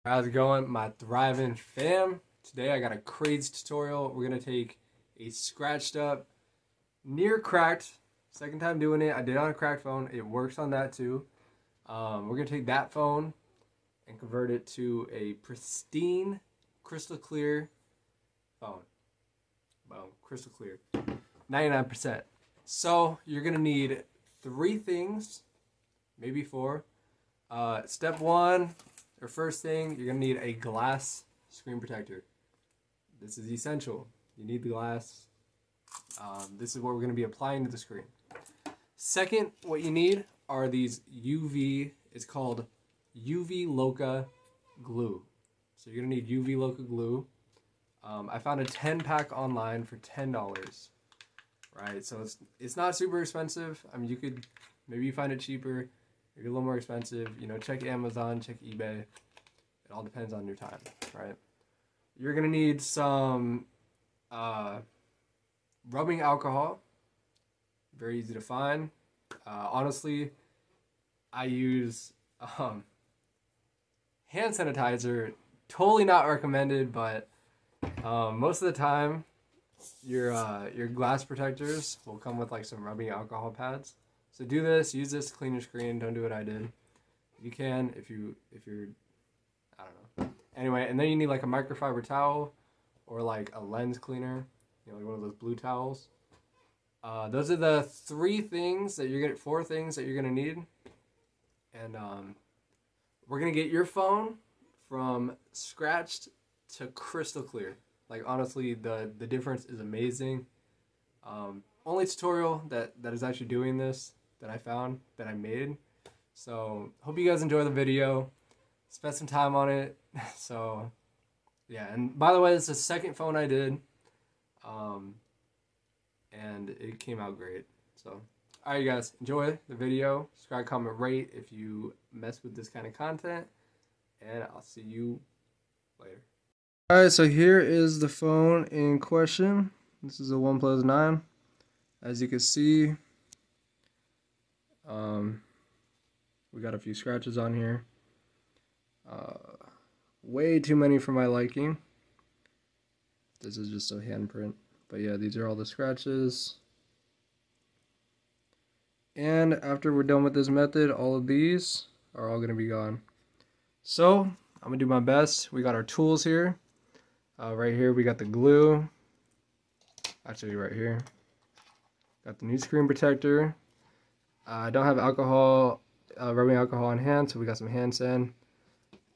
How's it going, my thriving fam? Today I got a crazy tutorial. We're gonna take a scratched up, near cracked, second time doing it. I did it on a cracked phone. It works on that too. We're gonna take that phone and convert it to a pristine, crystal clear phone. Well, crystal clear, 99%. So you're gonna need 3 things, maybe 4. Step 1. Or first thing, you're gonna need a glass screen protector. This is essential. You need the glass. This is what we're gonna be applying to the screen. Second, what you need are these it's called UV Loca glue. So you're gonna need UV Loca glue. I found a 10-pack online for $10. Right, so it's not super expensive. I mean, you could maybe find it cheaper. Maybe a little more expensive, you know, check Amazon, check eBay. It all depends on your time, right? You're gonna need some rubbing alcohol. Very easy to find. Honestly, I use hand sanitizer. Totally not recommended, but most of the time, your glass protectors will come with like some rubbing alcohol pads. So do this, use this to clean your screen. Don't do what I did. You can if you're, I don't know. Anyway, and then you need like a microfiber towel or like a lens cleaner, you know, like one of those blue towels. Those are the 4 things that you're gonna need. And we're gonna get your phone from scratched to crystal clear. Like honestly, the difference is amazing. Only tutorial that is actually doing this that I found, that I made. So hope you guys enjoy the video. Spent some time on it. So yeah, and by the way, this is the second phone I did. And it came out great. So alright, you guys, enjoy the video. Subscribe, comment, rate if you mess with this kind of content. And I'll see you later. Alright, so here is the phone in question. This is a OnePlus 9. As you can see, we got a few scratches on here. Way too many for my liking. This is just a handprint. But yeah, these are all the scratches. And after we're done with this method, all of these are all going to be gone. So, I'm going to do my best. We got our tools here. Right here, we got the glue. Actually, right here. Got the new screen protector. I don't have rubbing alcohol on hand, so we got some hand sand.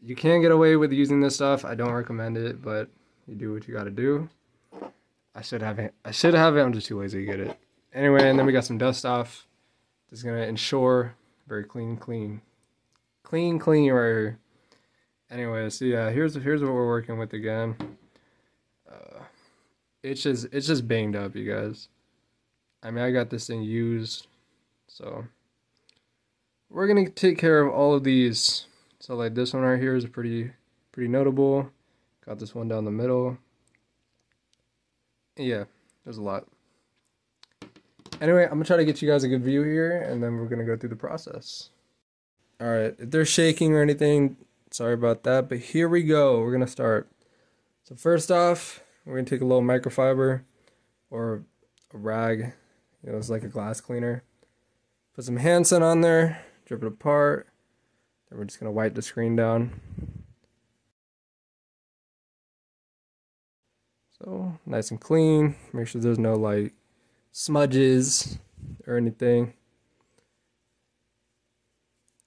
You can get away with using this stuff. I don't recommend it, but you do what you gotta do. I should have it. I'm just too lazy to get it. Anyway, and then we got some dust off. This is gonna ensure very clean right here. Anyway, so yeah, here's what we're working with again. It's just banged up, you guys. I mean, I got this thing used, so we're gonna take care of all of these. So like this one right here is pretty notable. Got this one down the middle. Yeah, there's a lot. Anyway, I'm gonna try to get you guys a good view here, and then we're gonna go through the process. All right, if they're shaking or anything, sorry about that, but here we go. We're gonna start. So first off, we're gonna take a little microfiber or a rag. You know, it's like a glass cleaner. Put some hand sand on there, drip it apart. Then we're just gonna wipe the screen down. So nice and clean. Make sure there's no like smudges or anything.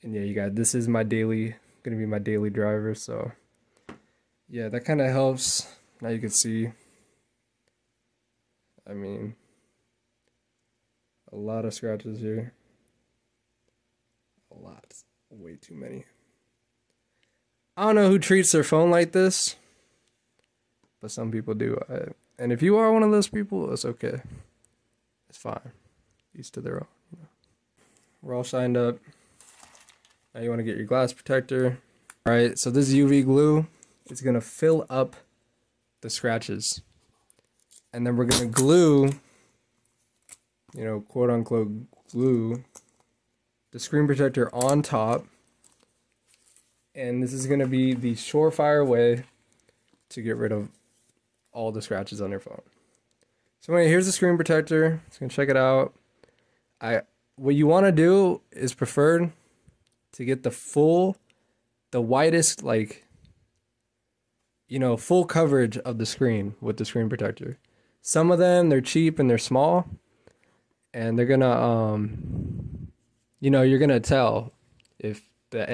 And yeah, you guys, this is gonna be my daily driver. So yeah, that kind of helps. Now you can see. I mean, a lot of scratches here. A lot. Way too many. I don't know who treats their phone like this, but some people do. And if you are one of those people, it's okay. It's fine. Each to their own. You know. We're all signed up. Now you want to get your glass protector. Alright, so this UV glue is going to fill up the scratches. And then we're going to glue, you know, quote unquote glue the screen protector on top And this is going to be the surefire way to get rid of all the scratches on your phone. So anyway, here's the screen protector. Just going to check it out. What you want to do is preferred to get the widest, like, you know, full coverage of the screen with the screen protector. Some of them, they're cheap and they're small, and they're gonna, you know, you're gonna tell if the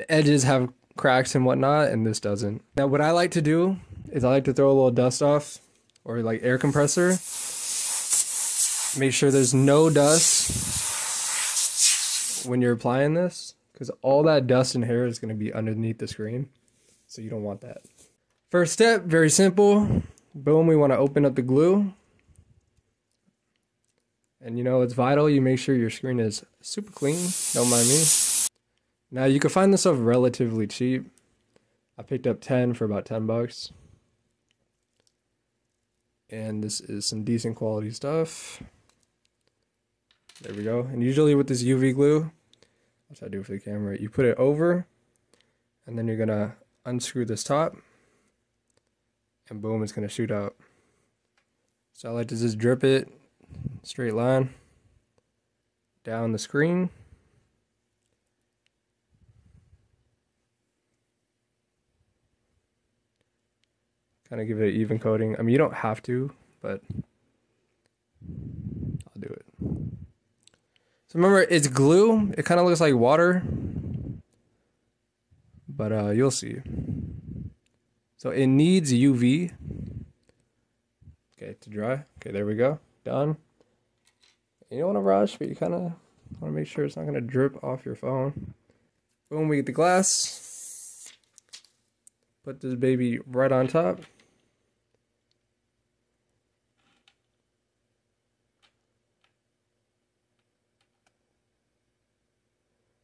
edges have cracks and whatnot, and this doesn't. Now, what I like to do is I like to throw a little dust off, or like air compressor. Make sure there's no dust when you're applying this, because all that dust and hair is gonna be underneath the screen, so you don't want that. First step, very simple. Boom, we want to open up the glue. And you know, it's vital you make sure your screen is super clean. Don't mind me. Now, you can find this stuff relatively cheap. I picked up 10 for about 10 bucks. And this is some decent quality stuff. There we go. And usually with this UV glue, which I do for the camera, you put it over, and then you're gonna unscrew this top, and boom, it's gonna shoot out. So I like to just drip it straight line down the screen. Kind of give it an even coating. I mean, you don't have to, but I'll do it. So remember, it's glue. It kind of looks like water, but you'll see. So it needs UV. Okay, to dry. Okay, there we go. Done. You don't want to rush, but you kind of want to make sure it's not going to drip off your phone. Boom, we get the glass. Put this baby right on top.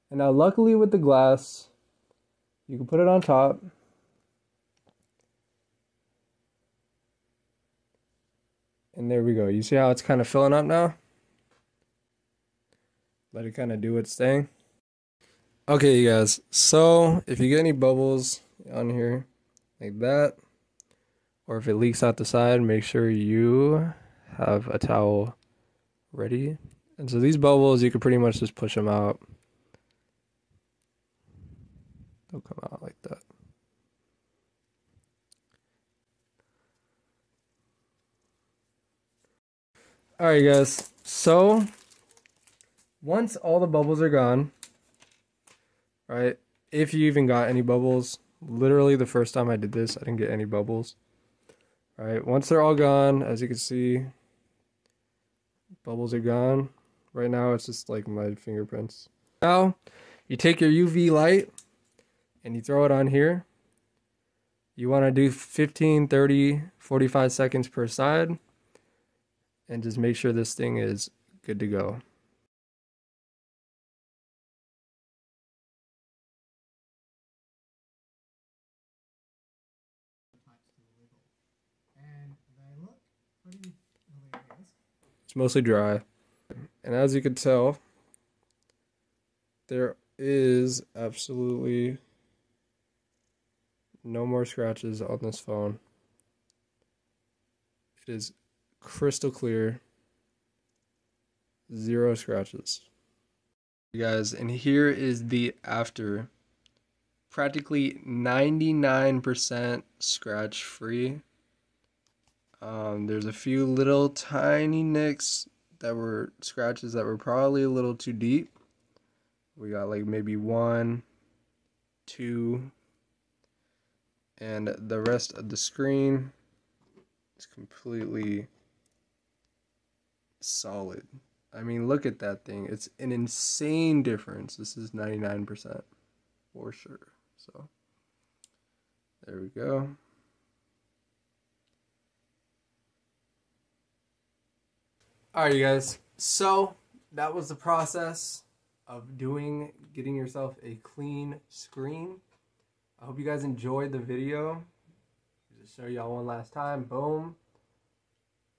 And now, luckily with the glass, you can put it on top. And there we go. You see how it's kind of filling up now? Let it kind of do its thing. Okay, you guys. So, if you get any bubbles on here, like that, or if it leaks out the side, make sure you have a towel ready. And so these bubbles, you can pretty much just push them out. They'll come out like that. Alright guys, so once all the bubbles are gone, right, if you even got any bubbles, literally the first time I did this, I didn't get any bubbles. Alright, once they're all gone, as you can see, bubbles are gone. Right now it's just like my fingerprints. Now, you take your UV light and you throw it on here. You want to do 15, 30, 45 seconds per side. And just make sure this thing is good to go. It's mostly dry. And as you can tell, there is absolutely no more scratches on this phone. It is crystal clear, zero scratches. You guys, and here is the after. Practically 99% scratch free. There's a few little tiny nicks that were scratches that were probably a little too deep. We got like maybe 1, 2, and the rest of the screen is completely solid. I mean, look at that thing. It's an insane difference. This is 99% for sure. So there we go. Alright, you guys. So that was the process of getting yourself a clean screen. I hope you guys enjoyed the video. Just show y'all one last time. Boom.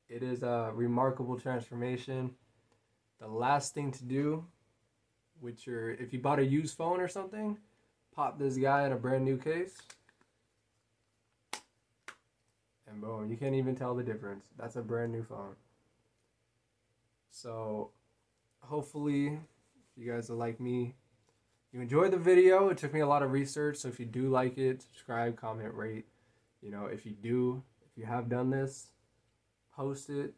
It is a remarkable transformation. The last thing to do with if you bought a used phone or something, pop this guy in a brand new case. And boom, you can't even tell the difference. That's a brand new phone. So hopefully, if you guys are like me, you enjoyed the video. It took me a lot of research, so if you do like it, subscribe, comment, rate. You know, if you have done this, post it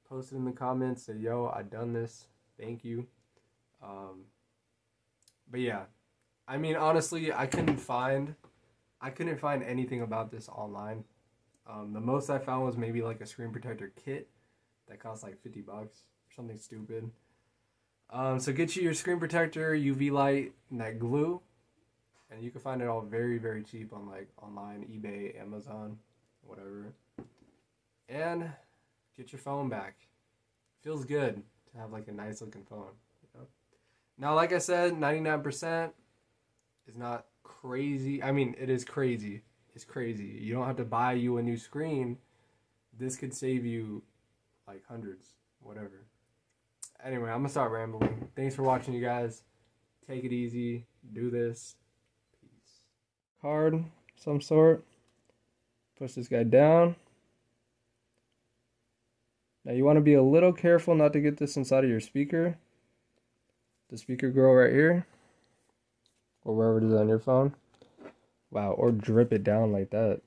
in the comments. Say, yo, I done this. Thank you. But yeah, I mean, honestly, I couldn't find anything about this online. The most I found was maybe like a screen protector kit that cost like $50 or something stupid. So get you your screen protector, UV light, and that glue, and you can find it all very, very cheap on like online, eBay, Amazon, whatever. And get your phone back. Feels good to have like a nice looking phone. You know? Now, like I said, 99% is not crazy. I mean, it is crazy. It's crazy. You don't have to buy you a new screen. This could save you like hundreds, whatever. Anyway, I'm gonna start rambling. Thanks for watching, you guys. Take it easy. Do this. Peace. Card, some sort. Push this guy down. Now you want to be a little careful not to get this inside of your speaker. The speaker grill right here. Or wherever it is on your phone. Wow, or drip it down like that.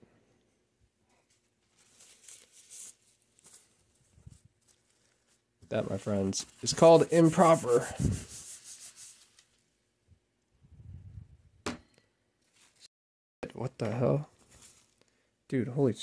That, my friends, is called improper. What the hell? Dude, holy